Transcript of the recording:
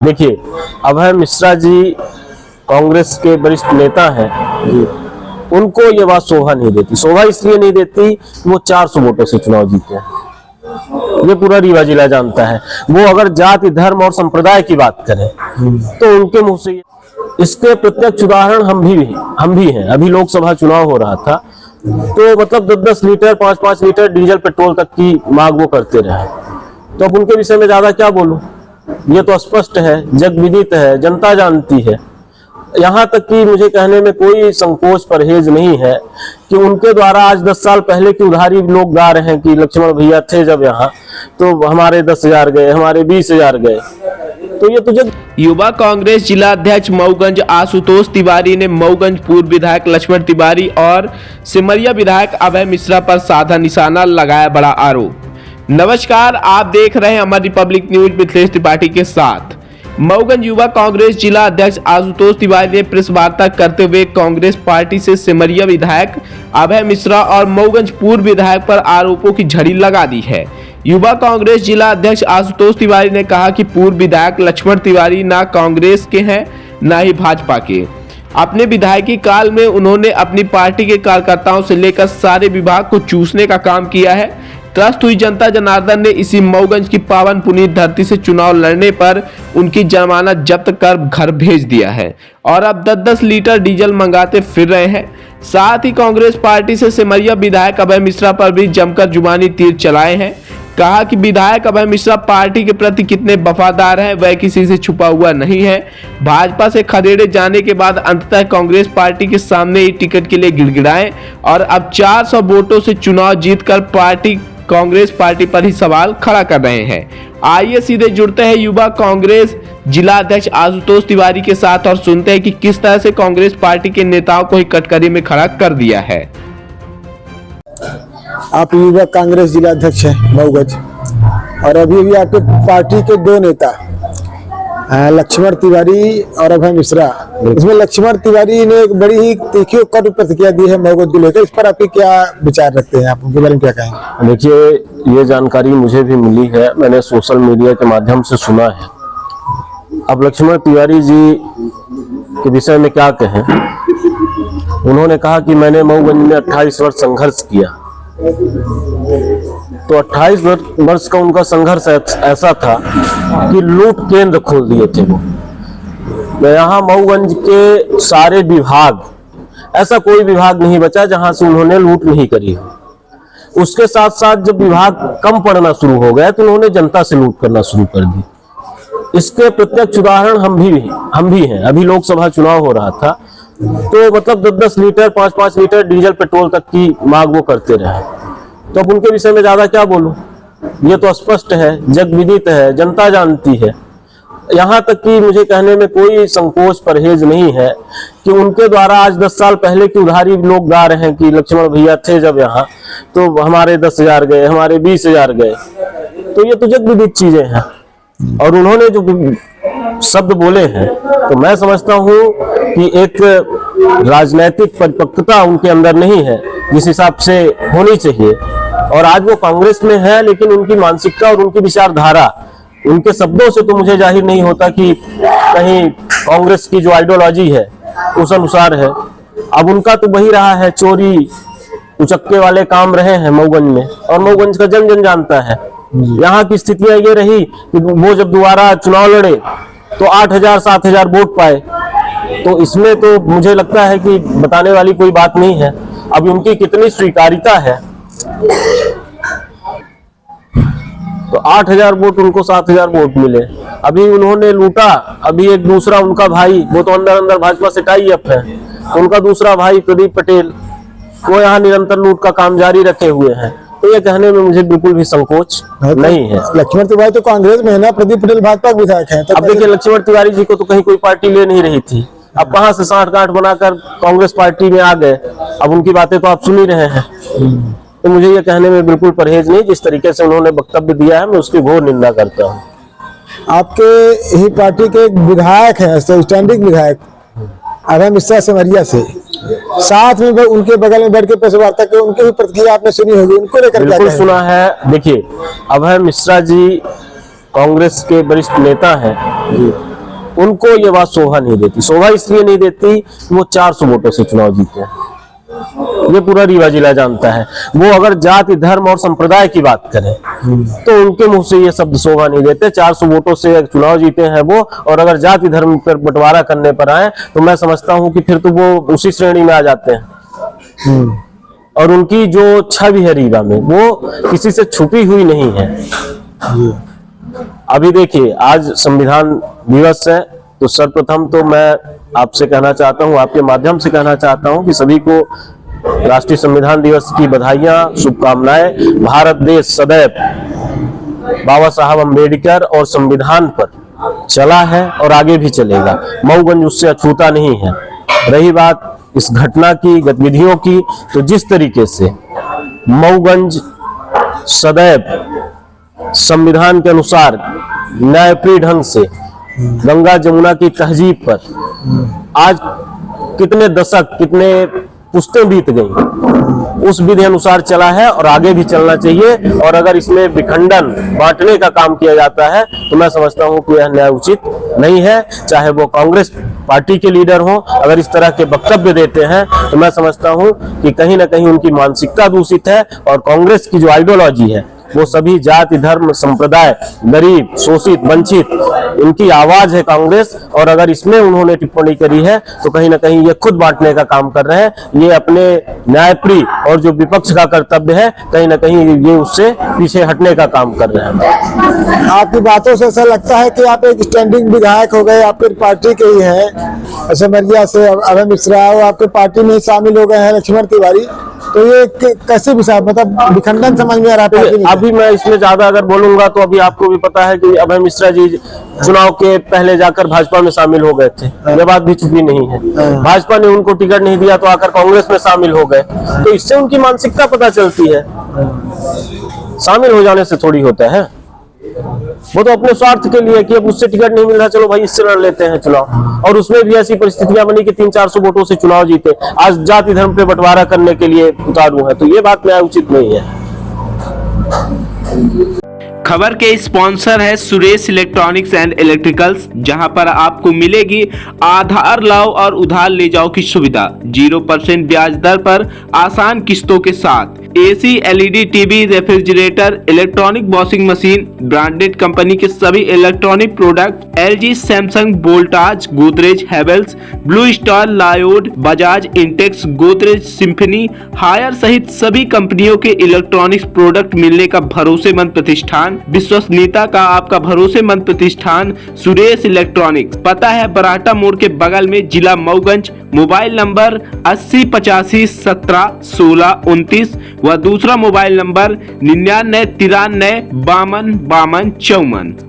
देखिए, अभय मिश्रा जी कांग्रेस के वरिष्ठ नेता हैं। उनको ये बात शोभा नहीं देती। शोभा इसलिए नहीं देती कि वो 400 वोटों से चुनाव जीते हैं। ये पूरा रीवा जिला जानता है। वो अगर जाति, धर्म और संप्रदाय की बात करें तो उनके मुंह से इसके प्रत्यक्ष उदाहरण हम भी हैं। अभी लोकसभा चुनाव हो रहा था तो मतलब 10-10 लीटर 5-5 लीटर डीजल पेट्रोल तक की मांग वो करते रहे। तो अब उनके विषय में ज्यादा क्या बोलूं, ये तो स्पष्ट है, जग विदित है, जनता जानती है। यहाँ तक कि मुझे कहने में कोई संकोच परहेज नहीं है कि उनके द्वारा आज 10 साल पहले की उधारी लोग गा रहे हैं कि लक्ष्मण भैया थे जब यहाँ तो हमारे 10,000 गए, हमारे 20,000 गए। तो ये तो युवा कांग्रेस जिला अध्यक्ष मऊगंज आशुतोष तिवारी ने मऊगंज पूर्व विधायक लक्ष्मण तिवारी और सिमरिया विधायक अभय मिश्रा पर साधा निशाना लगाया बड़ा आरोप। नमस्कार, आप देख रहे हैं अमर रिपब्लिक न्यूज मिथिलेश त्रिपाठी के साथ। मऊगंज युवा कांग्रेस जिला अध्यक्ष आशुतोष तिवारी ने प्रेस वार्ता करते हुए कांग्रेस पार्टी से सिमरिया विधायक अभय मिश्रा और मऊगंज पूर्व विधायक पर आरोपों की झड़ी लगा दी है। युवा कांग्रेस जिला अध्यक्ष आशुतोष तिवारी ने कहा कि पूर्व विधायक लक्ष्मण तिवारी ना कांग्रेस के हैं ना ही भाजपा के। अपने विधायकी काल में उन्होंने अपनी पार्टी के कार्यकर्ताओं से लेकर सारे विभाग को चूसने का काम किया है। त्रस्त हुई जनता जनार्दन ने इसी मऊगंज की पावन पुनीत धरती से चुनाव लड़ने पर उनकी जमानत जब्त कर घर भेज दिया है और अब 10-10 लीटर डीजल मंगाते फिर रहे हैं। साथ ही कांग्रेस पार्टी से सिमरिया विधायक अभय मिश्रा पर भी जमकर जुबानी तीर चलाए हैं। कहा कि विधायक अभय मिश्रा पार्टी के प्रति कितने वफादार हैं वह किसी से छुपा हुआ नहीं है। भाजपा से खदेड़े जाने के बाद अंततः कांग्रेस पार्टी के सामने ही टिकट के लिए गिड़गिड़ाए और अब 400 वोटों से चुनाव जीतकर कांग्रेस पार्टी पर ही सवाल खड़ा कर रहे हैं। आइए सीधे जुड़ते हैं युवा कांग्रेस जिला अध्यक्ष आशुतोष तिवारी के साथ और सुनते हैं कि किस तरह से कांग्रेस पार्टी के नेताओं को ही कटघरे में खड़ा कर दिया है। आप युवा कांग्रेस जिला अध्यक्ष हैं मऊगंज और अभी आपके पार्टी के दो नेता लक्ष्मण तिवारी और अभय मिश्रा, इसमें लक्ष्मण तिवारी ने एक बड़ी ही तीखी कटु प्रतिक्रिया दी है मऊगंज को लेकर। इस पर आपके क्या विचार रखते हैं, आप उनके बारे में क्या कहेंगे? देखिए, ये जानकारी मुझे भी मिली है, मैंने सोशल मीडिया के माध्यम से सुना है। अब लक्ष्मण तिवारी जी के विषय में क्या कहें। उन्होंने कहा कि मैंने मऊगंज में 28 वर्ष संघर्ष किया। तो 28 वर्ष का उनका संघर्ष ऐसा था कि लूट केंद्र खोल दिए थे वो। यहाँ मऊगंज के सारे विभाग, ऐसा कोई विभाग नहीं बचा जहां से उन्होंने लूट नहीं करी हो। उसके साथ साथ जब विभाग कम पड़ना शुरू हो गया तो उन्होंने जनता से लूट करना शुरू कर दी। इसके प्रत्यक्ष उदाहरण हम भी हैं। अभी लोकसभा चुनाव हो रहा था तो मतलब 10-10 लीटर 5-5 लीटर डीजल पेट्रोल तक की मांग वो करते रहे। तो अब उनके विषय में ज्यादा क्या बोलूं, ये तो स्पष्ट है, जग विदित है, जनता जानती है। यहाँ तक कि मुझे कहने में कोई संकोच परहेज नहीं है कि उनके द्वारा आज 10 साल पहले की उधारी लोग गा रहे हैं कि लक्ष्मण भैया थे जब यहाँ तो हमारे 10,000 गए, हमारे 20,000 गए। तो ये तो जग विदित चीजें हैं। और उन्होंने जो शब्द बोले हैं तो मैं समझता हूं कि एक राजनीतिक परिपक्वता उनके अंदर नहीं है जिस हिसाब से होनी चाहिए। और आज वो कांग्रेस में है लेकिन उनकी मानसिकता और उनकी विचारधारा उनके शब्दों से तो मुझे जाहिर नहीं होता कि कहीं कांग्रेस की जो आइडियोलॉजी है उस अनुसार है। अब उनका तो वही रहा है, चोरी उचक्के वाले काम रहे हैं मऊगंज में और मऊगंज का जन जन जानता है। यहाँ की स्थितियां ये रही कि वो जब दोबारा चुनाव लड़े तो 8,000-7,000 वोट पाए। तो इसमें तो मुझे लगता है कि बताने वाली कोई बात नहीं है। अब उनकी कितनी स्वीकारिता है, तो 8,000 वोट उनको 7,000 वोट मिले। अभी उन्होंने लूटा, अभी एक दूसरा उनका भाई, वो तो अंदर अंदर भाजपा से टाई अप है, तो उनका दूसरा भाई प्रदीप पटेल वो यहाँ निरंतर लूट का काम जारी रखे हुए हैं। तो ये कहने में मुझे बिल्कुल भी संकोच नहीं है। लक्ष्मण तिवारी तो कांग्रेस में है ना, प्रदीप पटेल भाजपा के विधायक हैं। अब देखिए, लक्ष्मण तिवारी जी को तो कहीं कोई पार्टी ले नहीं रही थी, अब कहां से साठ-गांठ बनाकर कांग्रेस पार्टी में आ गए। अब उनकी बातें तो आप सुन ही रहे हैं। तो मुझे ये कहने में बिल्कुल परहेज नहीं। जिस तरीके से उन्होंने वक्तव्य दिया है मैं उसकी घोर निंदा करता हूँ। आपके ही पार्टी के विधायक है, स्टैंडिंग विधायक अभय मिश्रा सिमरिया से, साथ में उनके बगल में बैठ के प्रेस वार्ता की, उनकी भी प्रतिक्रिया आपने सुनी होगी, उनको लेकर क्या बिल्कुल सुना है। देखिए, अभय मिश्रा जी कांग्रेस के वरिष्ठ नेता हैं उनको ये बात शोभा नहीं देती। शोभा इसलिए नहीं देती कि वो 400 वोटों से चुनाव जीते हैं, ये पूरा रीवा जिला जानता है। वो अगर जाति धर्म और संप्रदाय की बात करें तो उनके मुंह से ये शब्द शोभा नहीं देते। 400 वोटों से चुनाव जीते हैं वो, और अगर जाति धर्म पर बंटवारा करने पर आए तो मैं समझता हूं कि फिर तो वो उसी श्रेणी में आ जाते हैं। और उनकी जो छवि है रीवा में वो किसी से छुपी हुई नहीं है। अभी देखिए, आज संविधान दिवस है, तो सर्वप्रथम तो मैं आपसे कहना चाहता हूं, आपके माध्यम से कहना चाहता हूं कि सभी को राष्ट्रीय संविधान दिवस की बधाइयां, शुभकामनाएं। भारत देश सदैव बाबा साहब अम्बेडकर और संविधान पर चला है और आगे भी चलेगा। मऊगंज उससे अछूता नहीं है। रही बात इस घटना की, गतिविधियों की, तो जिस तरीके से मऊगंज सदैव संविधान के अनुसार न्यायप्रिय ढंग से गंगा जमुना की तहजीब पर आज कितने दशक, कितने पुश्तें बीत गई, उस विधि अनुसार चला है और आगे भी चलना चाहिए। और अगर इसमें विखंडन, बांटने का काम किया जाता है तो मैं समझता हूं कि यह न्याय उचित नहीं है। चाहे वो कांग्रेस पार्टी के लीडर हो, अगर इस तरह के वक्तव्य देते हैं तो मैं समझता हूं कि कहीं ना कहीं उनकी मानसिकता दूषित है। और कांग्रेस की जो आइडियोलॉजी है वो सभी जाति धर्म संप्रदाय, गरीब, शोषित, वंचित, इनकी आवाज है कांग्रेस। और अगर इसमें उन्होंने टिप्पणी करी है तो कहीं ना कहीं ये खुद बांटने का काम कर रहे हैं। ये अपने न्यायप्रिय और जो विपक्ष का कर्तव्य है, कहीं ना कहीं ये उससे पीछे हटने का काम कर रहे हैं। आपकी बातों से ऐसा लगता है कि आप एक स्टैंडिंग विधायक हो गए, आपकी पार्टी के ही हैं, सिमरिया से अभय मिश्रा, और आपके पार्टी में शामिल हो गए हैं लक्ष्मण तिवारी, तो ये कैसे मतलब विखंडन समझ में आ रहा है? अभी मैं इसमें ज्यादा अगर बोलूंगा तो अभी आपको भी पता है कि अभय मिश्रा जी चुनाव के पहले जाकर भाजपा में शामिल हो गए थे, ये बात भी छुपी नहीं है। भाजपा ने उनको टिकट नहीं दिया तो आकर कांग्रेस में शामिल हो गए, तो इससे उनकी मानसिकता पता चलती है। शामिल हो जाने से थोड़ी होता है, वो तो अपने स्वार्थ के लिए कि अब उससे टिकट नहीं मिल रहा, चलो भाई इससे लड़ लेते हैं चुनाव। और उसमें भी ऐसी परिस्थितियां बनी कि 300-400 वोटों से चुनाव जीते, आज जाति धर्म पे बंटवारा करने के लिए उतारू है, तो ये बात न्याय उचित नहीं है। खबर के स्पॉन्सर है सुरेश इलेक्ट्रॉनिक्स एंड इलेक्ट्रिकल्स, जहां पर आपको मिलेगी आधार लाओ और उधार ले जाओ की सुविधा 0% ब्याज दर पर आसान किस्तों के साथ। AC, LED TV, refrigerator, electronic washing machine, branded company के सभी electronic product, LG, Samsung, Voltas, Godrej, Havells, Blue Star, Lloyd, Bajaj, Intex, Godrej, Symphony, Haier सहित सभी कंपनियों के इलेक्ट्रॉनिक्स प्रोडक्ट मिलने का भरोसेमंद प्रतिष्ठान, विश्वसनीयता का आपका भरोसेमंद प्रतिष्ठान सुरेश इलेक्ट्रॉनिक्स। पता है बराटा मोड़ के बगल में, जिला मऊगंज। मोबाइल नंबर 80 85 17 16 29 व दूसरा मोबाइल नंबर 99 93 52 52 54।